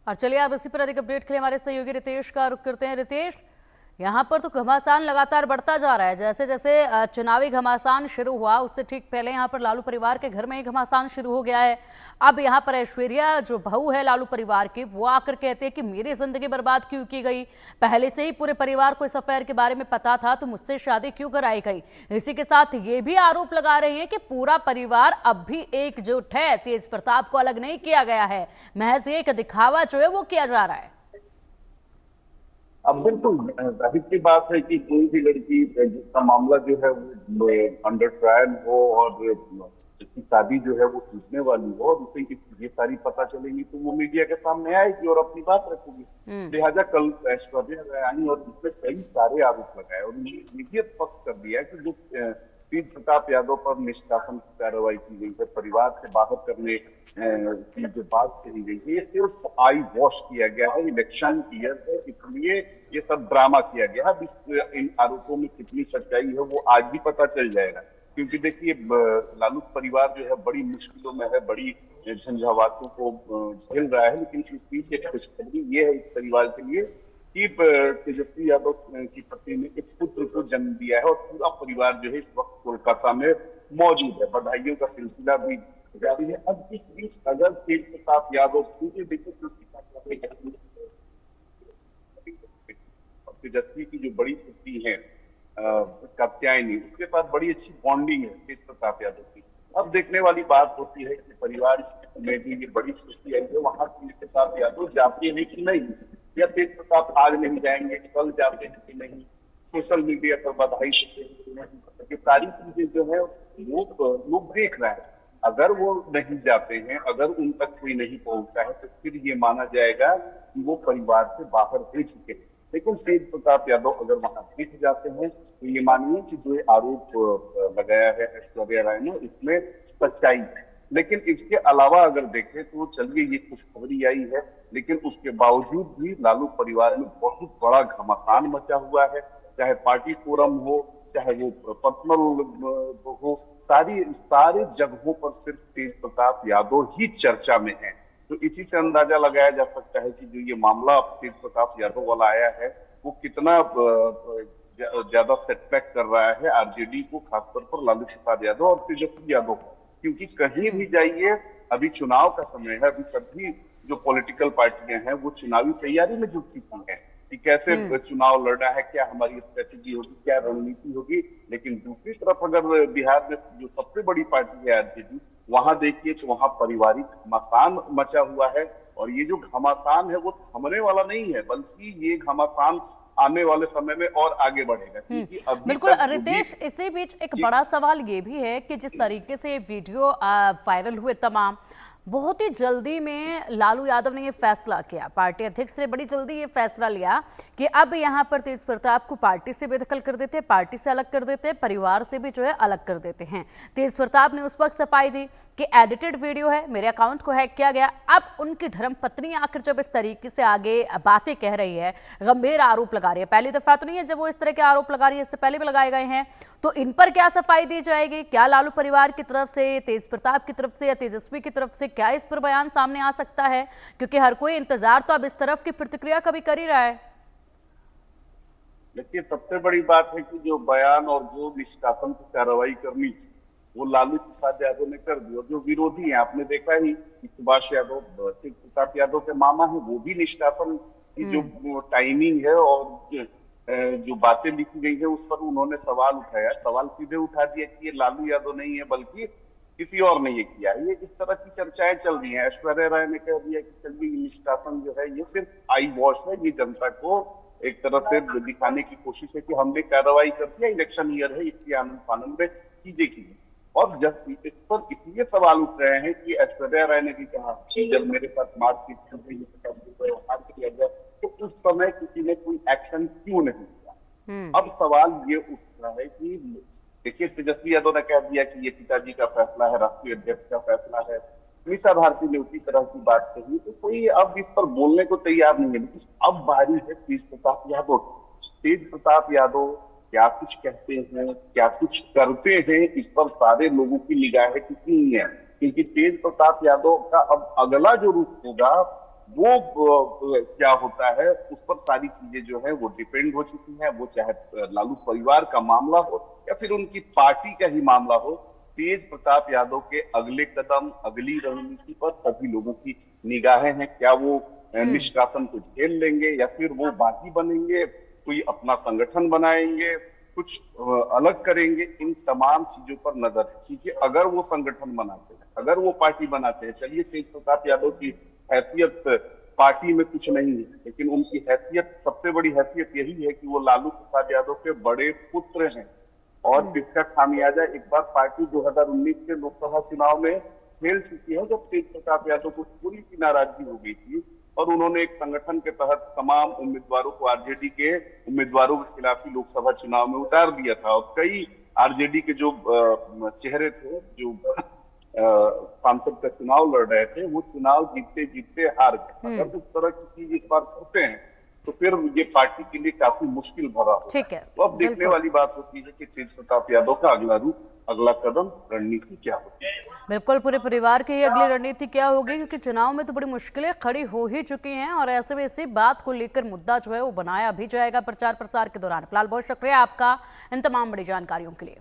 और चलिए आप इसी पर अधिक अपडेट के लिए हमारे सहयोगी रितेश का रुख करते हैं। रितेश, यहाँ पर तो घमासान लगातार बढ़ता जा रहा है। जैसे जैसे चुनावी घमासान शुरू हुआ उससे ठीक पहले यहाँ पर लालू परिवार के घर में ही घमासान शुरू हो गया है। अब यहाँ पर ऐश्वर्या जो बहू है लालू परिवार की, वो आकर कहते हैं कि मेरी जिंदगी बर्बाद क्यों की गई, पहले से ही पूरे परिवार को इस अफेयर के बारे में पता था तो मुझसे शादी क्यों कराई गई। इसी के साथ ये भी आरोप लगा रहे हैं कि पूरा परिवार अब भी एकजुट है, तेज प्रताप को अलग नहीं किया गया है, महज एक दिखावा जो है वो किया जा रहा है। अब बिल्कुल जाहिर सी बात है कि कोई भी लड़की जिसका मामला जो है वो अंडर ट्रायल हो और जिसकी शादी जो है वो टूटने वाली हो और उसे ये सारी पता चलेंगी तो वो मीडिया के सामने आएगी और अपनी बात रखेगी। लिहाजा कल ऐश्वर्या राय आई और उसमें कई सारे आरोप लगाए और ये स्पष्ट कर दिया कि जो तेज प्रताप यादव पर निष्कासन की कार्रवाई की गई है, परिवार से बाहर करने की जो बात कही गई है, ये सिर्फ आई वॉश किया गया है, इलेक्शन ईयर है, इसलिए ये सब ड्रामा किया गया है। अब इन आरोपों में कितनी सच्चाई है वो आज भी पता चल जाएगा, क्योंकि देखिए लालू परिवार जो है बड़ी मुश्किलों में है, बड़ी झंझावातों को झेल रहा है, लेकिन इस बीच एक खुशखबरी ये है इस परिवार के लिए कि तेजस्वी यादव की पत्नी ने एक पुत्र को जन्म दिया है और पूरा परिवार जो है इस वक्त कोलकाता में मौजूद है। बधाइयों का सिलसिला भी जारी है। अब इस बीच अगर तेज प्रताप यादव तेजस्वी की जो बड़ी पुत्री है कात्यायनी, उसके साथ बड़ी अच्छी बॉन्डिंग है तेज प्रताप यादव की। अब देखने वाली बात होती है कि परिवार में भी ये बड़ी खुशी आई है, वहां तेज प्रताप यादव जाते हैं कि नहीं, या तेज प्रताप आज नहीं जाएंगे, कल जाते हैं कि नहीं, सोशल मीडिया पर बधाई देते हैं कि नहीं, ये सारी चीजें जो है लोग देख रहे हैं। अगर वो नहीं जाते हैं, अगर उन तक कोई नहीं पहुंचता है तो फिर ये माना जाएगा कि वो परिवार से बाहर हो चुके हैं। लेकिन तेज प्रताप यादव अगर वहां दिख जाते हैं तो ये मानिए कि जो आरोप लगाया है ऐश्वर्या राय ने, इसमें सच्चाई है। लेकिन इसके अलावा अगर देखें तो चलिए ये खुशखबरी आई है, लेकिन उसके बावजूद भी लालू परिवार में बहुत बड़ा घमासान मचा हुआ है। चाहे पार्टी फोरम हो, चाहे वो पर्सनल हो, सारे जगहों पर सिर्फ तेज प्रताप यादव ही चर्चा में है। तो इसी से अंदाजा लगाया जा सकता है कि जो ये मामला तेज प्रताप यादव वाला आया है वो कितना ज्यादा सेटबैक कर रहा है आरजेडी को, खासतौर पर लालू प्रसाद यादव और तेजस्वी यादव को। क्योंकि कहीं भी जाइए अभी चुनाव का समय है, अभी सभी जो पॉलिटिकल पार्टियां हैं वो चुनावी तैयारी में जुट चुकी हैं कि कैसे चुनाव लड़ना है, क्या हमारी स्ट्रेटेजी होगी, क्या रणनीति होगी। लेकिन दूसरी तरफ अगर बिहार में जो सबसे बड़ी पार्टी है आरजेडी, वहां देखिए तो वहां पारिवारिक घमासान मचा हुआ है और ये जो घमासान है वो थमने वाला नहीं है, बल्कि ये घमासान आने वाले समय में और आगे बढ़ेगा। क्योंकि अभी बिल्कुल रितेश, इसी बीच एक बड़ा सवाल ये भी है कि जिस तरीके से वीडियो वायरल हुए तमाम, बहुत ही जल्दी में लालू यादव ने ये फैसला किया, पार्टी अध्यक्ष ने बड़ी जल्दी ये फैसला लिया कि अब यहाँ पर तेज प्रताप को पार्टी से बेदखल कर देते हैं, पार्टी से अलग कर देते हैं, परिवार से भी जो है अलग कर देते हैं। तेज प्रताप ने उस वक्त सफाई दी कि एडिटेड वीडियो है, मेरे अकाउंट को हैक किया गया। अब उनकी धर्मपत्नी आकर जब इस तरीके से आगे बातें कह रही है, गंभीर आरोप लगा रही है, पहली दफा तो नहीं है जब वो इस तरह के आरोप लगा रही है, इससे पहले भी लगाए गए हैं, तो इन पर क्या सफाई दी जाएगी? क्या लालू परिवार की तरफ से, तेज प्रताप की तरफ से या तेजस्वी की तरफ से क्या इस पर बयान सामने आ सकता है? क्योंकि हर कोई इंतजार तो अब इस तरफ की प्रतिक्रिया का भी कर ही रहा है। देखिए, सबसे बड़ी बात है कि जो बयान और जो निष्कासन की कार्रवाई करनी थी वो लालू प्रसाद यादव ने कर दी, और जो विरोधी हैं आपने देखा ही कि सुभाष यादव, तेज प्रताप यादव के मामा है, वो भी निष्कासन की जो टाइमिंग है और जो बातें लिखी गई है उस पर उन्होंने सवाल उठाया, सवाल सीधे उठा दिया कि ये लालू यादव नहीं है बल्कि किसी और ने ये किया है। ये इस तरह की चर्चाएं चल रही हैं। ऐश्वर्या राय ने कह दिया कि चलिए निष्कासन जो है ये सिर्फ आई वॉश है, ये जनता को एक तरह से दिखाने की कोशिश है कि हमने कार्रवाई कर दिया, इलेक्शन ईयर है, इसके आनंद फानंद में चीजें की। और जब इस पर इसलिए सवाल उठ रहे हैं कि ऐश्वर्या राय ने भी कहा कि जब मेरे साथ मारपीट किया गया तो उस समय किसी ने कोई एक्शन क्यों नहीं किया। अब सवाल ये उठ रहा है कि देखिए, तेजस्वी यादव ने कह दिया कि ये पिताजी का फैसला है, राष्ट्रीय अध्यक्ष का फैसला है, मीसा भारती ने उसी तरह की बात कही, तो कोई अब इस पर बोलने को तैयार नहीं है। लेकिन अब बारी है तेज प्रताप यादव। तेज प्रताप यादव क्या कुछ कहते हैं, क्या कुछ करते हैं, इस पर सारे लोगों की निगाहें टिकी हुई है। क्योंकि तेज प्रताप यादव का अब अगला जो रूप होगा वो क्या होता है उस पर सारी चीजें जो है वो डिपेंड हो चुकी हैं। वो चाहे लालू परिवार का मामला हो या फिर उनकी पार्टी का ही मामला हो, तेज प्रताप यादव के अगले कदम, अगली रणनीति पर सभी लोगों की निगाहें हैं। क्या वो निष्कासन को झेल लेंगे या फिर वो बागी बनेंगे, कोई अपना संगठन बनाएंगे, कुछ अलग करेंगे, इन तमाम चीजों पर नजर है। क्योंकि अगर वो संगठन बनाते हैं, अगर वो पार्टी बनाते हैं, चलिए तेज प्रताप यादव की हैसियत पार्टी में कुछ नहीं है, लेकिन उनकी हैसियत, सबसे बड़ी हैसियत यही है कि वो लालू प्रसाद यादव के बड़े पुत्र हैं। और इसका खामियाजा एक बार पार्टी 2019 के लोकसभा चुनाव में झेल चुकी है, जब तेज प्रताप यादव को पूरी की नाराजगी हो गई थी और उन्होंने एक संगठन के तहत तमाम उम्मीदवारों को, आरजेडी के उम्मीदवारों के खिलाफ ही लोकसभा चुनाव में उतार दिया था। और कई आरजेडी के जो चेहरे थे, जो सांसद का चुनाव लड़ रहे थे, वो चुनाव जीतते जीतते हार गए। अगर उस तरह की चीज इस बार करते हैं तो फिर ये पार्टी के लिए काफी मुश्किल भरा होगा। ठीक है, तो अब देखने वाली बात होती है कि तेज प्रताप यादव का अगला रूप, अगला कदम, रणनीति क्या होती है। बिल्कुल, पूरे परिवार की ही अगली रणनीति क्या होगी, क्योंकि चुनाव में तो बड़ी मुश्किलें खड़ी हो ही चुकी हैं और ऐसे में इसी बात को लेकर मुद्दा जो है वो बनाया भी जाएगा प्रचार प्रसार के दौरान। फिलहाल बहुत शुक्रिया आपका इन तमाम बड़ी जानकारियों के लिए।